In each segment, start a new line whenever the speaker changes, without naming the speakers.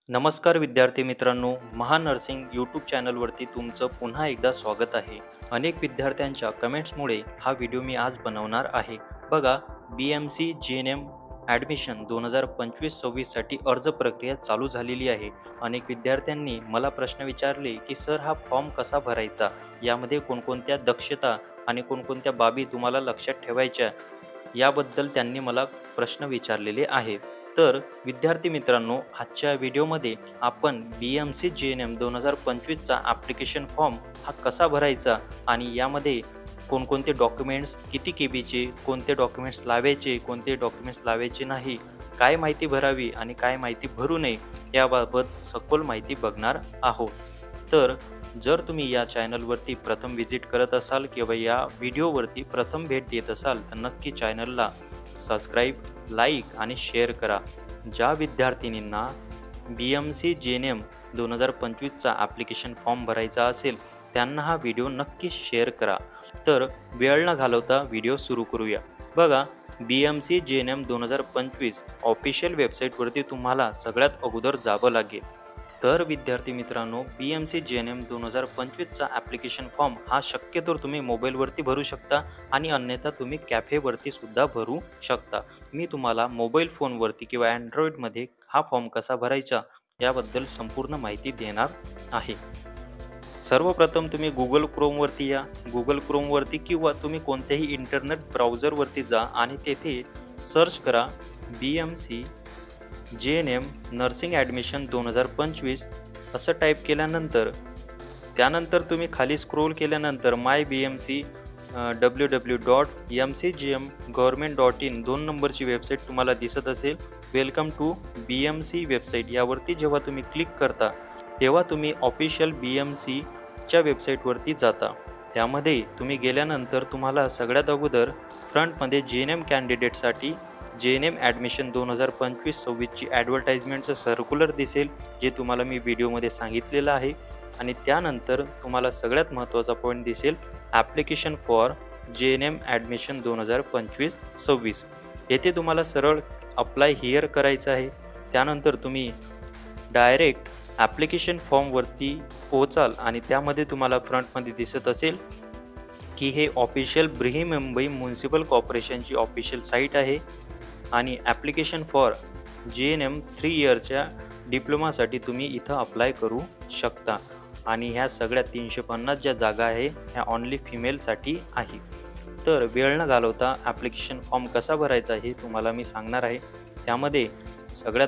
नमस्कार विद्यार्थी मित्रांनो, महानर्सिंग यूट्यूब चॅनलवरती तुमचं पुन्हा एकदा स्वागत आहे. अनेक विद्यार्थ्यांच्या कमेंट्समुळे हा व्हिडिओ मी आज बनवणार आहे. बघा, BMC GNM ॲडमिशन 2025-26साठी अर्ज प्रक्रिया चालू झालेली आहे. अनेक विद्यार्थ्यांनी मला प्रश्न विचारले की सर हा फॉर्म कसा भरायचा? यामध्ये कोणकोणत्या दक्षता आणि कोणकोणत्या बाबी तुम्हाला लक्षात ठेवायच्या याबद्दल त्यांनी मला प्रश्न विचारलेले आहेत. तर विद्यार्थी मित्रांनो, आजच्या व्हिडिओमध्ये आपण BMC GNM 2025चा ॲप्लिकेशन फॉर्म हा कसा भरायचा आणि यामध्ये कोणकोणते डॉक्युमेंट्स, किती केबीचे, कोणते डॉक्युमेंट्स लावायचे, कोणते डॉक्युमेंट्स लावायचे नाही, काय माहिती भरावी आणि काय माहिती भरू नये याबाबत सखोल माहिती बघणार आहोत. तर जर तुम्ही या चॅनलवरती प्रथम व्हिजिट करत असाल किंवा या व्हिडिओवरती प्रथम भेट देत असाल तर नक्की चॅनलला सबस्क्राईब, लाईक आणि शेअर करा. ज्या विद्यार्थिनींना BMC GNM 2025चा ॲप्लिकेशन फॉर्म भरायचा असेल त्यांना हा व्हिडिओ नक्की शेअर करा. तर वेळ न घालवता व्हिडिओ सुरू करूया. बघा, BMC GNM 2025 ऑफिशियल वेबसाईटवरती तुम्हाला सगळ्यात अगोदर जावं लागेल. तर विद्यार्थी मित्रांनो, BMC GNM 2025चा ॲप्लिकेशन फॉर्म हा शक्यतो तुम्ही मोबाईलवरती भरू शकता आणि अन्यथा तुम्ही कॅफेवरती सुद्धा भरू शकता. मी तुम्हाला मोबाईल फोनवरती किंवा अँड्रॉईडमध्ये हा फॉर्म कसा भरायचा याबद्दल संपूर्ण माहिती देणार आहे. सर्वप्रथम तुम्ही Google Chromeवरती या. Google Chromeवरती किंवा तुम्ही कोणत्याही इंटरनेट ब्राउझरवरती जा आणि तेथे सर्च करा BMC GNM नर्सिंग ॲडमिशन 2025 असं टाईप केल्यानंतर त्यानंतर तुम्ही खाली स्क्रोल केल्यानंतर MyBMC www.mcgmgovernment.in 2 नंबरची वेबसाईट तुम्हाला दिसत असेल. वेलकम टू BMC वेबसाईट यावरती जेव्हा तुम्ही क्लिक करता तेव्हा तुम्ही ऑफिशियल BMCच्या वेबसाईटवरती जाता. त्यामध्ये तुम्ही गेल्यानंतर तुम्हाला सगळ्यात अगोदर फ्रंटमध्ये GNM कॅन्डिडेटसाठी GNM ॲडमिशन 2025-26ची ॲडव्हर्टाइजमेंटचं सर्क्युलर दिसेल, जे तुम्हाला मी व्हिडिओमध्ये सांगितलेलं आहे. आणि त्यानंतर तुम्हाला सगळ्यात महत्त्वाचा पॉईंट दिसेल ॲप्लिकेशन फॉर GNM ॲडमिशन 2025-26. येथे तुम्हाला सरळ अप्लाय हिअर करायचं आहे. त्यानंतर तुम्ही डायरेक्ट ॲप्लिकेशन फॉर्मवरती पोहोचाल आणि त्यामध्ये तुम्हाला फ्रंटमध्ये दिसत असेल की हे ऑफिशियल बृहन्मुंबई म्युनिसिपल कॉर्पोरेशनची ऑफिशियल साईट आहे आणि ॲप्लिकेशन फॉर GNM 3 इयरच्या डिप्लोमासाठी तुम्ही इथं अप्लाय करू शकता. आणि ह्या सगळ्या 350 ज्या जागा आहे ह्या ऑनली फिमेलसाठी आहे. तर वेळ न घालवता ॲप्लिकेशन फॉर्म कसा भरायचा हे तुम्हाला मी सांगणार आहे. त्यामध्ये सगळ्यात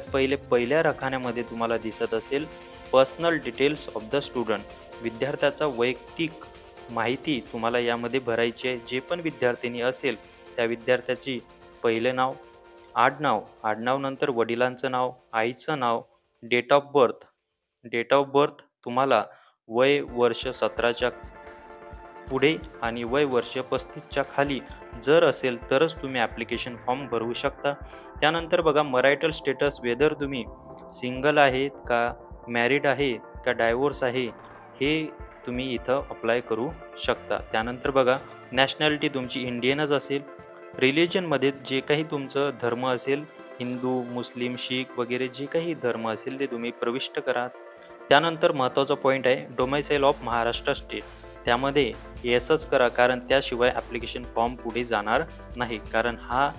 पहिल्या रकान्यामध्ये तुम्हाला दिसत असेल personal details of the student. विद्यार्थ्याचा वैयक्तिक माहिती तुम्हाला यामध्ये भरायची आहे. जे पण विद्यार्थिनी असेल त्या विद्यार्थ्याची पहिले नाव, आडनाव नंतर वडिलांचं नाव, आईचं नाव, डेट ऑफ बर्थ तुम्हाला वय वर्ष 17च्या पुढे आणि वय वर्ष 35च्या खाली जर असेल तरच तुम्ही ॲप्लिकेशन फॉर्म भरवू शकता. त्यानंतर बघा, मरायटल स्टेटस, वेदर तुम्ही सिंगल आहेत का, मॅरिड आहे का, डायव्होर्स आहे, हे तुम्ही इथं अप्लाय करू शकता. त्यानंतर बघा, नॅशनॅलिटी तुमची इंडियनच असेल. रिलिजनमध्ये जे काही तुमचं धर्म असेल, हिंदू, मुस्लिम, शीख वगैरे जे काही धर्म असेल ते तुम्ही प्रविष्ट करा. त्यानंतर महत्त्वाचा पॉईंट आहे डोमेसाईल ऑफ महाराष्ट्र स्टेट. त्यामध्ये येसच करा, कारण त्याशिवाय ॲप्लिकेशन फॉर्म पुढे जाणार नाही. कारण हा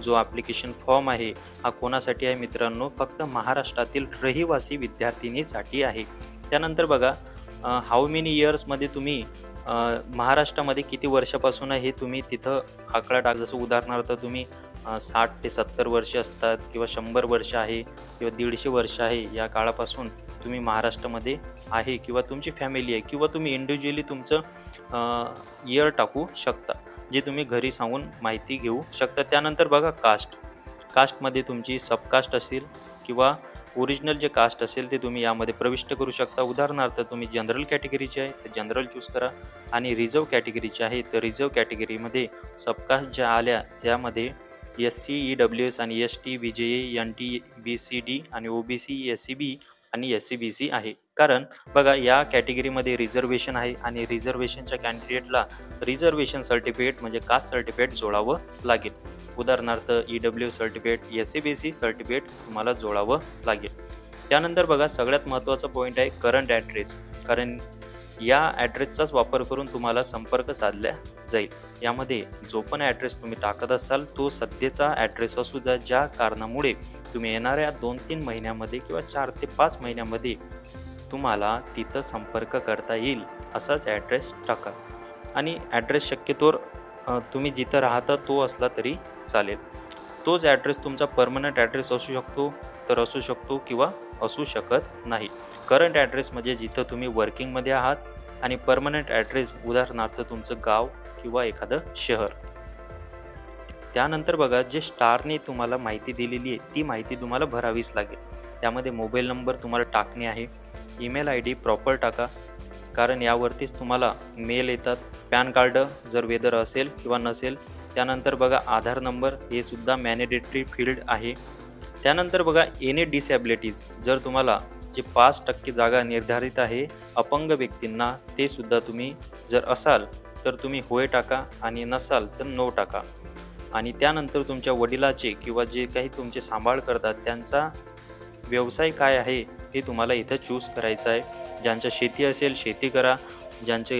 जो ॲप्लिकेशन फॉर्म आहे हा कोणासाठी आहे मित्रांनो? फक्त महाराष्ट्रातील रहिवासी विद्यार्थिनीसाठी आहे. त्यानंतर बघा, हाऊ मेनी इयर्समध्ये तुम्ही महाराष्ट्रामध्ये किती वर्षापासून आहे हे तुम्ही तिथं आकडा टाक. जसं उदाहरणार्थ तुम्ही 60 ते 70 वर्ष असतात किंवा 100 वर्ष आहे किंवा 150 वर्ष आहे, या काळापासून तुम्ही महाराष्ट्रामध्ये आहे किंवा तुमची फॅमिली आहे किंवा तुम्ही इंडिव्हिज्युअली तुमचं इयर टाकू शकता, जे तुम्ही घरी सांगून माहिती घेऊ शकता. त्यानंतर बघा, कास्टमध्ये तुमची सबकास्ट असेल किंवा ओरिजिनल जे कास्ट असेल ते तुम्ही यामध्ये प्रविष्ट करू शकता. उदाहरणार्थ तुम्ही जनरल कॅटेगरीचे आहे तर जनरल चूज करा आणि रिझर्व कॅटेगरीचे आहे तर रिझर्व कॅटेगरीमध्ये सबकास्ट ज्या आल्या त्यामध्ये SC, EWS आणि ST, VJA, NT, BCD आणि OBC, SCB आणि SCBC आहे. कारण बघा, या कॅटेगरीमध्ये रिझर्वेशन आहे आणि रिझर्वेशनच्या कॅन्डिडेटला रिझर्वेशन सर्टिफिकेट म्हणजे कास्ट सर्टिफिकेट जोडावं लागेल. उदाहरणार्थ EWS सर्टिफिकेट, SCBC सर्टिफिकेट तुम्हाला जोडावं लागेल. त्यानंतर बघा सगळ्यात महत्त्वाचा पॉईंट आहे करंट ॲड्रेस. कारण या ॲड्रेसचाच वापर करून तुम्हाला संपर्क साधला जाईल. यामध्ये जो पण ॲड्रेस तुम्ही टाकत असाल तो सध्याचा ॲड्रेस असू द्या, ज्या कारणामुळे तुम्ही येणाऱ्या 2-3 महिन्यामध्ये किंवा 4 ते 5 महिन्यामध्ये तुम्हाला तिथं संपर्क करता येईल असाच ॲड्रेस टाका. आणि ॲड्रेस शक्यतोवर तुम्ही जिथं राहता तो असला तरी चालेल. तोच ॲड्रेस तुमचा पर्मनंट ॲड्रेस असू शकतो तर असू शकतो किंवा असू शकत नाही. करंट ॲड्रेस म्हणजे जिथं तुम्ही वर्किंगमध्ये आहात आणि पर्मनंट ॲड्रेस उदाहरणार्थ तुमचं गाव किंवा एखादं शहर. त्यानंतर बघा जे स्टारने तुम्हाला माहिती दिलेली आहे ती माहिती तुम्हाला भरावीच लागेल. त्यामध्ये मोबाईल नंबर तुम्हाला टाकणे आहे. ईमेल आय डी प्रॉपर टाका, कारण यावरतीच तुम्हाला मेल येतात. पॅन कार्ड जर वेदर असेल किंवा नसेल. त्यानंतर बघा आधार नंबर हे सुद्धा मॅनेडेटरी फील्ड आहे. त्यानंतर बघा एनी डिसॅबिलिटीज, जर तुम्हाला जे 5% जागा निर्धारित आहे अपंग व्यक्तींना ते सुद्धा तुम्ही जर असाल तर तुम्ही होय टाका आणि नसाल तर नो टाका. आणि त्यानंतर तुमच्या वडिलाचे किंवा जे काही तुमचे सांभाळ करतात त्यांचा व्यवसाय काय आहे हे तुम्हाला इथं चूज करायचं आहे. ज्यांच्या शेती असेल शेती करा. ज्यांचे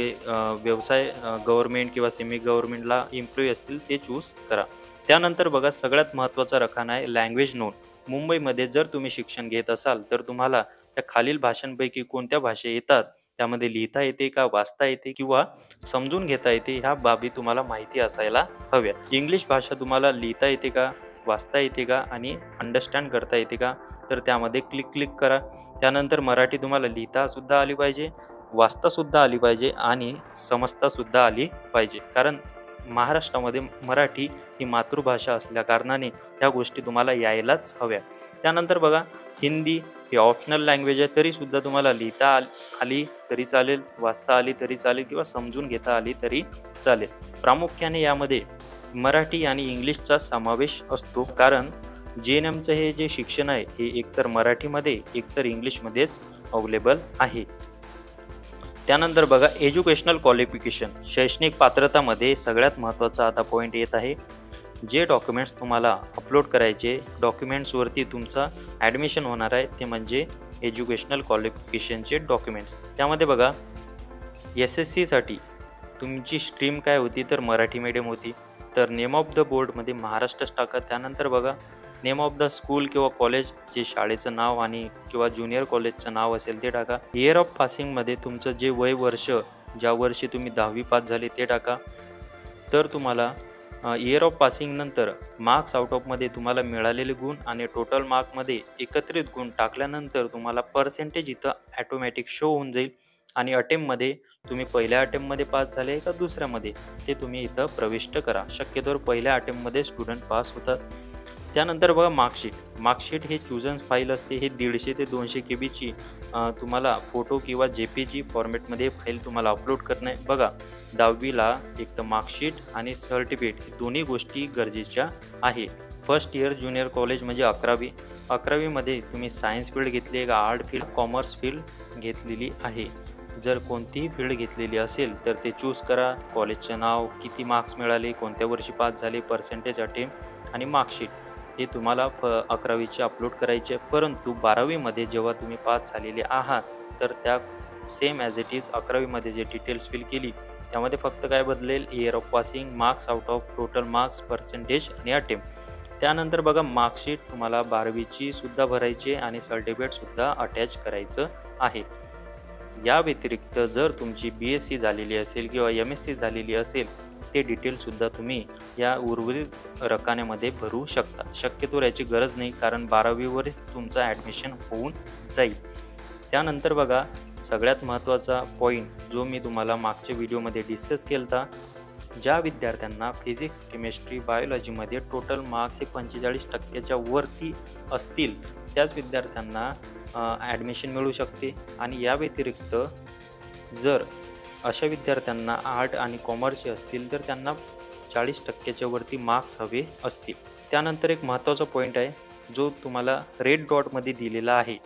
व्यवसाय गव्हर्नमेंट किंवा सेमी गव्हर्नमेंटला एम्प्लॉई असतील ते चूज करा. त्यानंतर बघा सगळ्यात महत्त्वाचा रकाना आहे लँग्वेज नोट. मुंबईमध्ये जर तुम्ही शिक्षण घेत असाल तर तुम्हाला त्या खालील भाषांपैकी कोणत्या भाषा येतात, त्यामध्ये लिहिता येते का, वाचता येते किंवा समजून घेता येते, ह्या बाबी तुम्हाला माहिती असायला हव्या. इंग्लिश भाषा तुम्हाला लिहिता येते का, वाचता येते का आणि अंडरस्टँड करता येते का, तर त्यामध्ये क्लिक करा. त्यानंतर मराठी तुम्हाला लिहिता सुद्धा आली पाहिजे, वाचता सुद्धा आली पाहिजे आणि समजता सुद्धा आली पाहिजे. कारण महाराष्ट्रामध्ये मराठी ही मातृभाषा असल्या कारणाने ह्या गोष्टी तुम्हाला यायलाच हव्या. त्यानंतर बघा हिंदी ही ऑप्शनल लँग्वेज आहे, तरी सुद्धा तुम्हाला लिहिता आली तरी चालेल, वाचता आली तरी चालेल किंवा समजून घेता आली तरी चालेल. प्रामुख्याने यामध्ये मराठी आणि इंग्लिशचा समावेश असतो, कारण JNMचं हे जे शिक्षण आहे हे एकतर मराठीमध्ये एकतर इंग्लिशमध्येच अवेलेबल आहे. त्यानंतर बघा एज्युकेशनल क्वालिफिकेशन, शैक्षणिक पात्रतामध्ये सगळ्यात महत्त्वाचा आता पॉईंट येत आहे. जे डॉक्युमेंट्स तुम्हाला अपलोड करायचे, डॉक्युमेंट्सवरती तुमचा ॲडमिशन होणार आहे ते म्हणजे एज्युकेशनल क्वालिफिकेशनचे डॉक्युमेंट्स. त्यामध्ये बघा SSCसाठी तुमची स्ट्रीम काय होती तर मराठी मीडियम होती, तर नेम ऑफ द बोर्डमध्ये महाराष्ट्रच टाका. त्यानंतर बघा नेम ऑफ द स्कूल किंवा कॉलेज, जे शाळेचं नाव आणि किंवा ज्युनियर कॉलेजचं नाव असेल ते टाका. इयर ऑफ पासिंगमध्ये तुमचं जे वय वर्ष, ज्या वर्षी तुम्ही 10वी पास झाले ते टाका. तर तुम्हाला इयर ऑफ पासिंग नंतर मार्क्स आउट ऑफमध्ये तुम्हाला मिळालेले गुण आणि टोटल मार्कमध्ये एकत्रित गुण टाकल्यानंतर तुम्हाला पर्सेंटेज इथं ॲटोमॅटिक शो होऊन जाईल. आणि अटेम्पमध्ये तुम्ही पहिल्या अटेम्पमध्ये पास झाले का दुसऱ्यामध्ये ते तुम्ही इथं प्रविष्ट करा. शक्यतोवर पहिल्या अटेम्पमध्ये स्टुडंट पास होतात. त्यानंतर बघा मार्कशीट हे चूजन फाईल असते. हे 150 ते 200 KBची तुम्हाला फोटो किंवा JPG फॉर्मॅटमध्ये फाईल तुम्हाला अपलोड करणं आहे. बघा 10वीला एक तर मार्कशीट आणि सर्टिफिकेट हे दोन्ही गोष्टी गरजेच्या आहे. फर्स्ट इयर ज्युनियर कॉलेज म्हणजे 11वीमध्ये तुम्ही सायन्स फील्ड घेतली आहे का, आर्ट फील्ड, कॉमर्स फील्ड घेतलेली आहे. जर कोणतीही फील्ड घेतलेली असेल तर ते चूज करा. कॉलेजचं नाव, किती मार्क्स मिळाले, कोणत्या वर्षी पास झाले, पर्सेंटेज, अटेम्प्ट आणि मार्कशीट हे तुम्हाला 11वीचे अपलोड करायचे. परंतु 12वीमध्ये जेव्हा तुम्ही पास झालेले आहात तर त्या सेम ॲज इट इज 11वीमध्ये जे डिटेल्स फिल केली त्यामध्ये फक्त काय बदलेल, year of passing, marks out of, total marks, percentage आणि अटेम्प्ट. त्यानंतर बघा मार्कशीट तुम्हाला 12वीची सुद्धा भरायची आणि सर्टिफिकेट सुद्धा अटॅच करायचं आहे. या व्यतिरिक्त जर तुमची BSc झालेली असेल किंवा MSc झालेली असेल ते डिटेलसुद्धा तुम्ही या उर्वरित रकान्यामध्ये भरू शकता. शक्यतो याची गरज नाही, कारण 12वीवरच तुमचं ॲडमिशन होऊन जाईल. त्यानंतर बघा सगळ्यात महत्त्वाचा पॉईंट जो मी तुम्हाला मागच्या व्हिडिओमध्ये डिस्कस केला होता, ज्या विद्यार्थ्यांना फिजिक्स, केमिस्ट्री, बायोलॉजीमध्ये टोटल मार्क्स हे 45%च्या वरती असतील त्याच विद्यार्थ्यांना ॲडमिशन मिळू शकते. आणि या व्यतिरिक्त जर अशा विद्यार्थ्यांना आर्ट आणि कॉमर्सचे असतील तर त्यांना 40%च्या वरती मार्क्स हवे असतील. त्यानंतर एक महत्त्वाचा पॉईंट आहे जो तुम्हाला रेड डॉटमध्ये दिलेला आहे.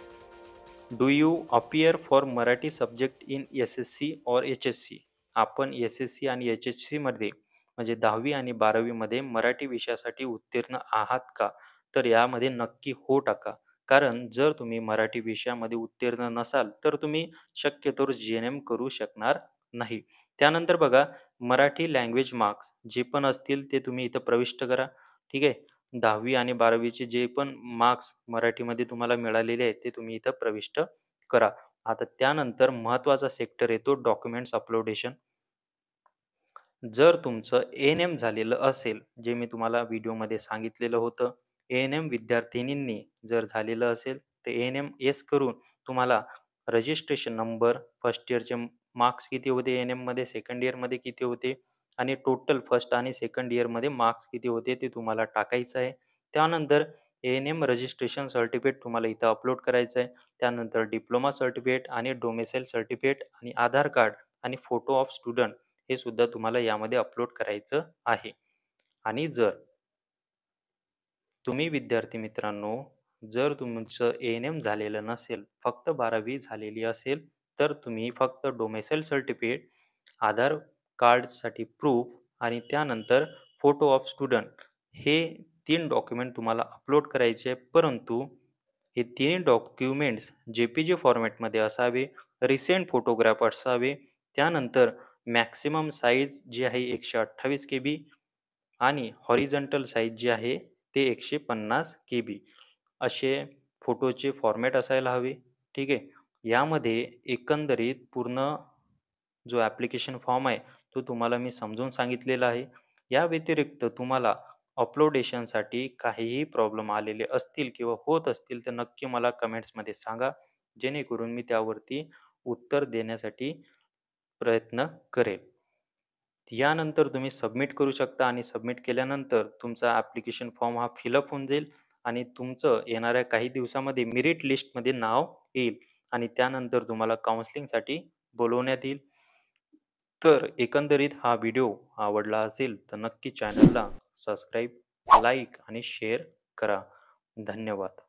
Do you appear for Marathi subject in SSC और HSC? आपण SSC आणि HSCमध्ये म्हणजे 10वी आणि 12वीमध्ये मराठी विषयासाठी उत्तीर्ण आहात का? तर यामध्ये नक्की हो टाका. कारण जर तुम्ही मराठी विषयामध्ये उत्तीर्ण नसाल, तर तुम्ही शक्यतोवर जी-एन-एम करू शकणार नाही. त्यानंतर बघा मराठी लँग्वेज मार्क्स जे पण असतील ते तुम्ही इथं प्रविष्ट करा. ठीक आहे. 10वी आणि 12वीचे जे पण मार्क्स मराठीमध्ये तुम्हाला मिळालेले आहेत, ते तुम्ही इथं प्रविष्ट करा. आता त्यानंतर महत्त्वाचा सेक्टर येतो डॉक्युमेंट्स अपलोडेशन. जर तुमचं ए-एन-एम झालेलं असेल, जे मी तुम्हाला व्हिडिओमध्ये सांगितलेलं होतं, ए-एन-एम विद्यार्थिनींनी जर झालेलं असेल, तर ए-एन-एम येस करून तुम्हाला रजिस्ट्रेशन नंबर, फर्स्ट इयरचे मार्क्स किती होते ए-एन-एममध्ये, सेकंड इयरमध्ये किती होते आणि टोटल फर्स्ट आणि सेकंड इयरमध्ये मार्क्स किती होते ते तुम्हाला टाकायचं आहे. त्यानंतर ए-एन-एम रजिस्ट्रेशन सर्टिफिकेट तुम्हाला इथं अपलोड करायचं आहे. त्यानंतर डिप्लोमा सर्टिफिकेट आणि डोमेसाईल सर्टिफिकेट आणि आधार कार्ड आणि फोटो ऑफ स्टुडंट हे सुद्धा तुम्हाला यामध्ये अपलोड करायचं आहे. आणि जर तुम्ही विद्यार्थी मित्रांनो, जर तुमचं ए-एन-एम झालेलं नसेल, फक्त 12वी झालेली असेल, तर तुम्ही फक्त डोमेसाईल सर्टिफिकेट, आधार कार्डसाठी प्रूफ आणि त्यानंतर फोटो ऑफ स्टुडंट हे 3 डॉक्युमेंट तुम्हाला अपलोड करायचे आहे. परंतु हे तिन्ही डॉक्युमेंट्स जे-पी-जी फॉर्मॅटमध्ये असावे, रिसेंट फोटोग्राफ असावे, त्यानंतर मॅक्सिमम साईज जी आहे 128 केबी आणि हॉरिझॉन्टल साईज जी आहे ते 150 केबी असे फोटोचे फॉर्मॅट असायला हवे. ठीक आहे. यामध्ये एकंदरीत पूर्ण जो ॲप्लिकेशन फॉर्म आहे, तो तुम्हाला मी समजून सांगितलेला आहे. या व्यतिरिक्त तुम्हाला अपलोडेशनसाठी काहीही प्रॉब्लेम आलेले असतील किंवा होत असतील, तर नक्की मला कमेंट्समध्ये सांगा. जेणेकरून मी त्यावरती उत्तर देण्यासाठी प्रयत्न करेल. यानंतर तुम्ही सबमिट करू शकता आणि सबमिट केल्यानंतर तुमचा ॲप्लिकेशन फॉर्म हा फिलअप होऊन जाईल आणि तुमचं येणाऱ्या काही दिवसामध्ये मेरिट लिस्टमध्ये नाव येईल आणि त्यानंतर तुम्हाला काउन्सिलिंगसाठी बोलवण्यात येईल. तर एकंदरीत हा व्हिडिओ आवडला असेल तर नक्की चॅनलला सबस्क्राईब, लाईक आणि शेअर करा. धन्यवाद.